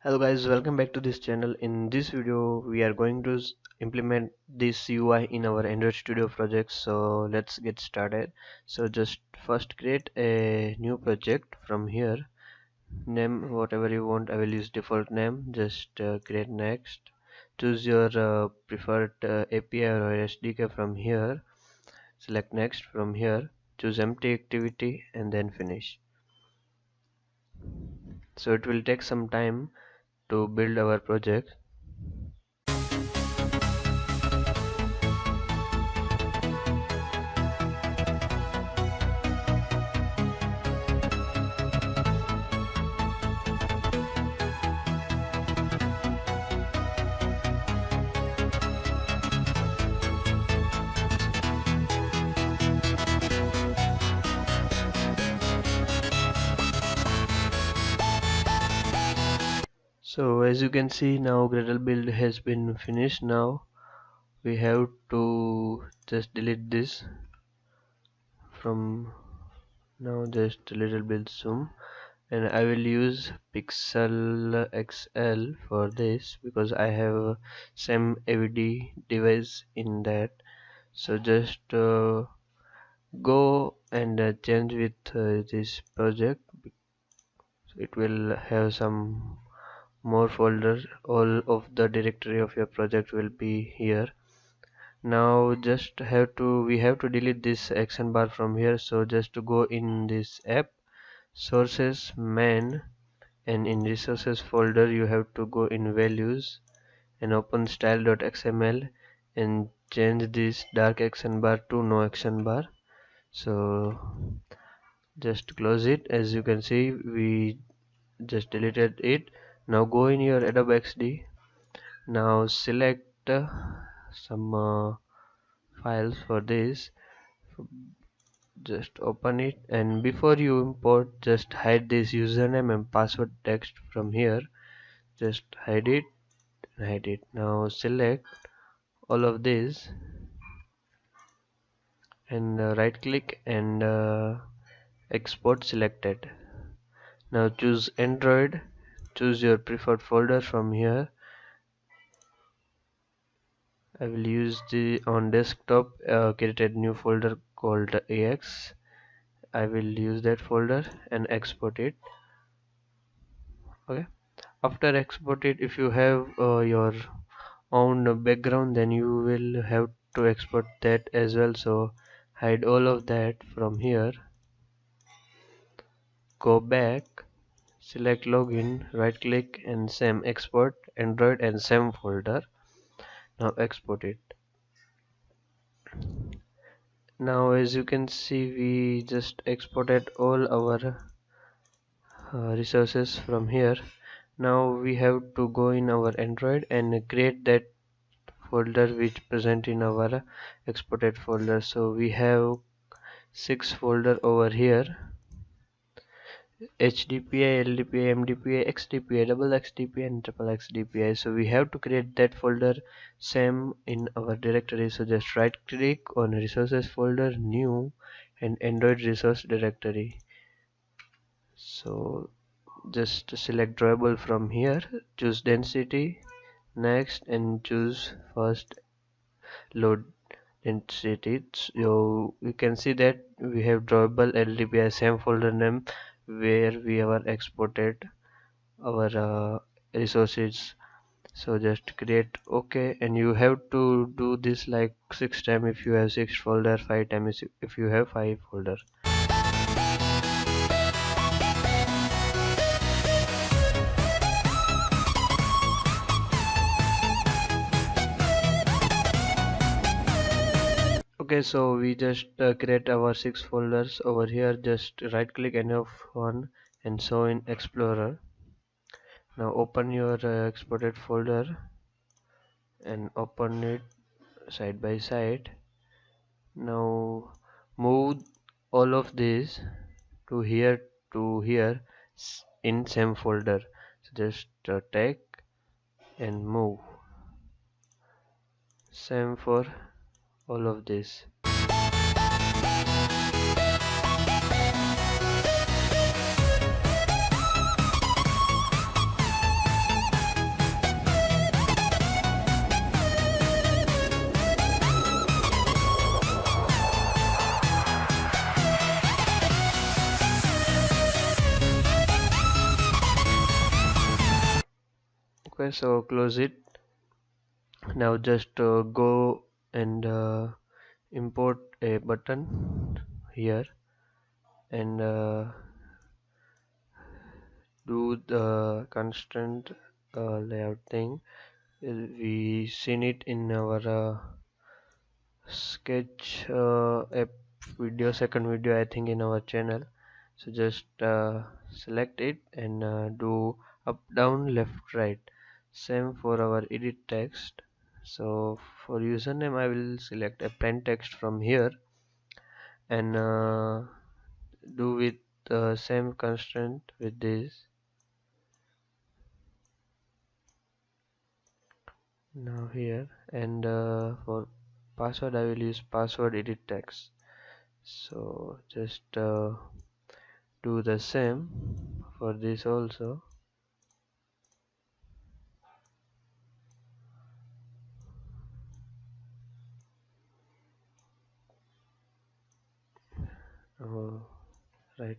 Hello guys, welcome back to this channel. In this video we are going to implement this UI in our Android Studio project. So let's get started. So just first create a new project from here. Name whatever you want. I will use default name. Just create next. Choose your preferred API or SDK from here. Select next from here. Choose empty activity and then finish. So it will take some time to build our project. So as you can see, now Gradle build has been finished. Now we have to just delete this from now, just a little bit zoom, and I will use Pixel XL for this because I have same AVD device in that. So just go and change with this project. It will have some more folder. All of the directory of your project will be here. Now just we have to delete this action bar from here. So just to go in this app, sources, main, and in resources folder you have to go in values and open style.xml and change this dark action bar to no action bar. So just close it. As you can see, we just deleted it. Now go in your Adobe XD. Now select some files for this. Just open it, and before you import, just hide this username and password text from here. Just hide it. Now select all of this and right click and export selected. Now choose Android. Choose your preferred folder from here. I will use the on desktop created new folder called AX. I will use that folder and export it. Okay, after export it, if you have your own background, then you will have to export that as well. So hide all of that from here. Go back, select login, right click and same export Android and same folder. Now export it. Now as you can see, we just exported all our resources from here. Now we have to go in our Android and create that folder which present in our exported folder. So we have 6 folder over here: HDPI, LDPI, MDPI, XDPI, double XDPI and triple XDPI. So we have to create that folder same in our directory. So just right click on resources folder, new, and Android resource directory. So just select drawable from here, choose density, next, and choose first load density. So you can see that we have drawable LDPI same folder name where we have exported our resources. So just create OK, and you have to do this like 6 times if you have 6 folder, 5 times if you have 5 folder. Okay, so we just create our 6 folders over here. Just right click any of one and show in Explorer. Now open your exported folder and open it side by side. Now move all of this to here in same folder. So just take and move. Same for all of this. Okay, so close it. Now just go and import a button here and do the constant layout thing. We seen it in our sketch app video, second video I think in our channel. So just select it and do up, down, left, right. Same for our edit text. So for username I will select a plain text from here and do with the same constraint with this. Now here, and for password I will use password edit text. So just do the same for this also. Right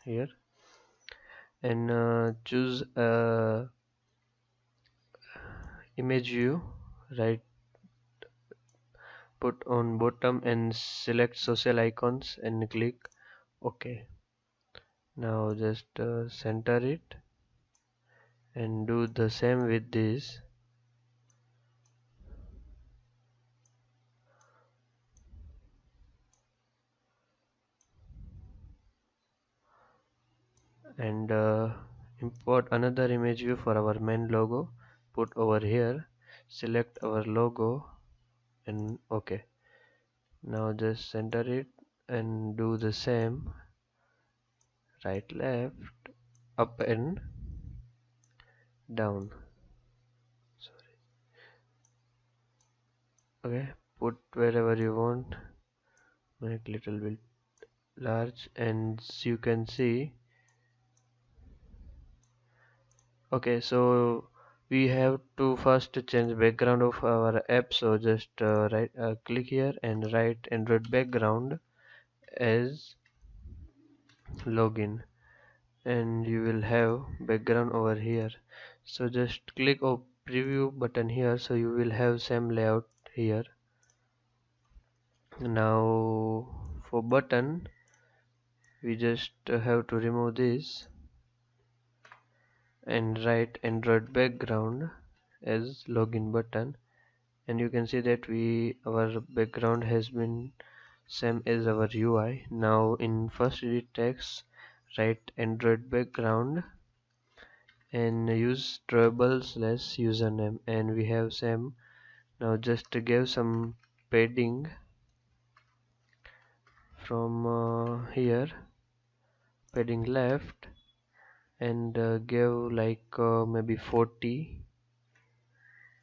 here, and choose image view, right, put on bottom and select social icons and click OK. Now just center it and do the same with this. And import another image view for our main logo, put over here, select our logo and OK. Now just center it and do the same, right, left, up and down. Sorry. Okay, put wherever you want, make little bit large, and you can see. Okay, so we have to first change background of our app. So just right click here and write Android background as login, and you will have background over here. So just click on preview button here, so you will have same layout here. Now for button we just have to remove this and write Android background as login button, and you can see that our background has been same as our UI. Now in first edit text write Android background and use drawable slash username, and we have same. Now just give some padding from here, padding left, and give like maybe 40.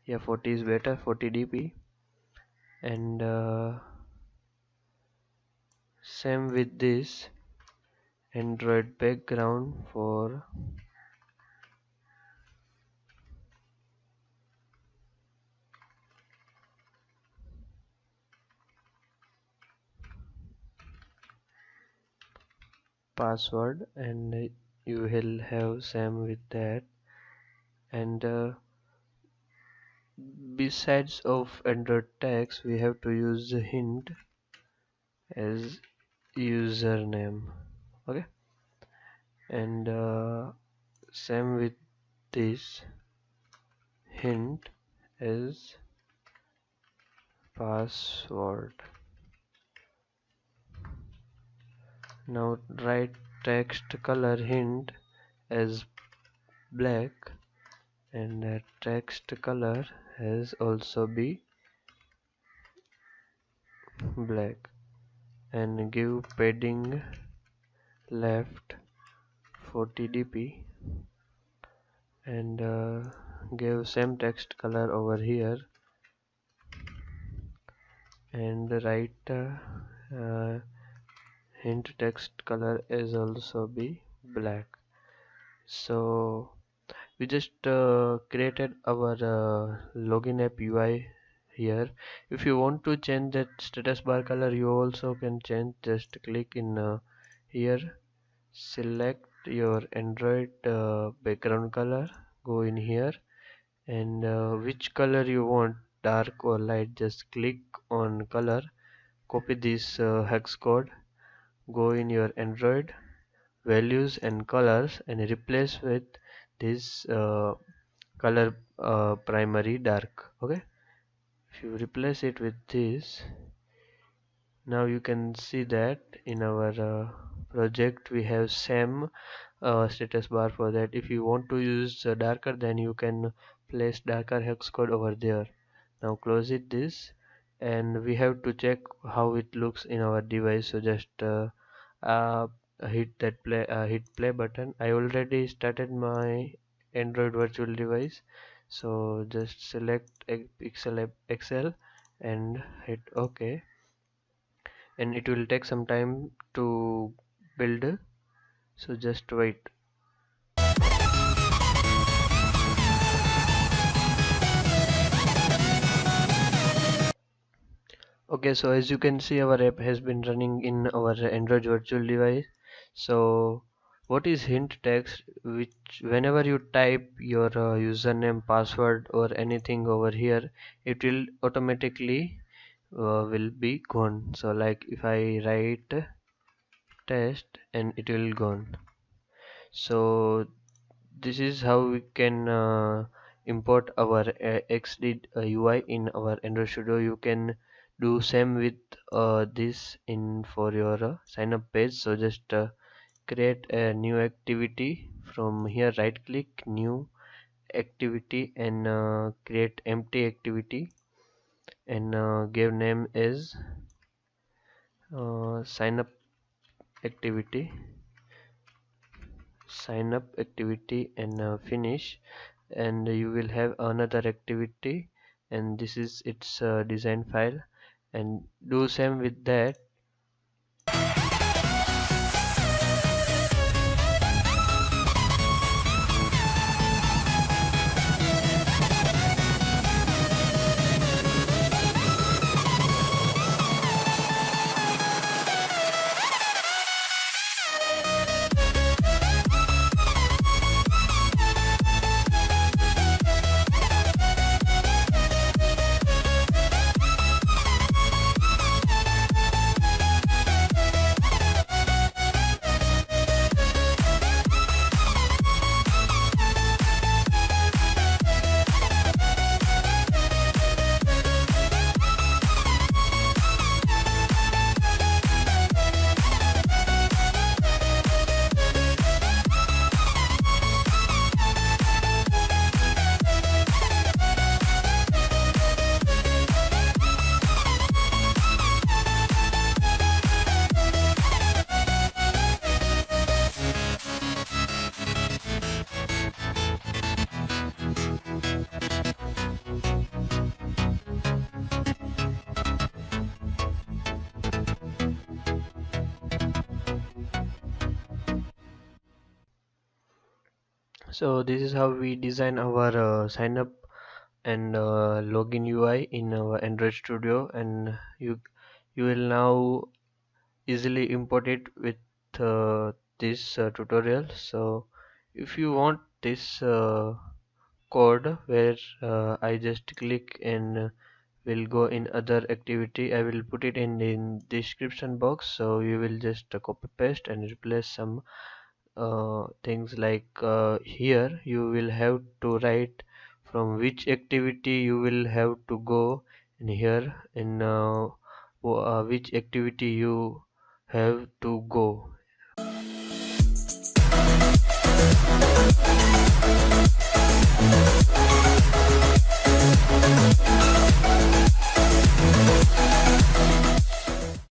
Yeah, 40 is better, 40 dp, and same with this Android background for password, and you will have same with that. And besides of Android text we have to use the hint as username. Okay, and same with this hint as password. Now write text color hint as black, and text color has also be black, and give padding left 40 dp, and give same text color over here, and write hint text color is also be black. So we just created our login app UI here. If you want to change that status bar color, you also can change. Just click in here, select your Android background color, go in here and which color you want, dark or light. Just click on color, copy this hex code, go in your Android values and colors and replace with this color primary dark. Okay, if you replace it with this, now you can see that in our project we have same status bar for that. If you want to use darker, then you can place darker hex code over there. Now close it this, and we have to check how it looks in our device. So just uh, hit play button. I already started my Android virtual device, so just select Pixel XL and hit OK, and it will take some time to build, so just wait. Okay, so as you can see, our app has been running in our Android virtual device. So what is hint text? Which whenever you type your username, password or anything over here, it will automatically will be gone. So like if I write test, and it will gone. So this is how we can import our XD UI in our Android Studio. You can do same with this in for your sign up page. So just create a new activity from here, right click new activity and create empty activity, and give name is sign up activity, and finish, and you will have another activity, and this is its design file, and do same with that. So this is how we design our sign up and login UI in our Android Studio, and you will now easily import it with this tutorial. So if you want this code where I just click and will go in other activity, I will put it in description box, so you will just copy paste and replace some things like here you will have to write from which activity you will have to go, and here in which activity you have to go,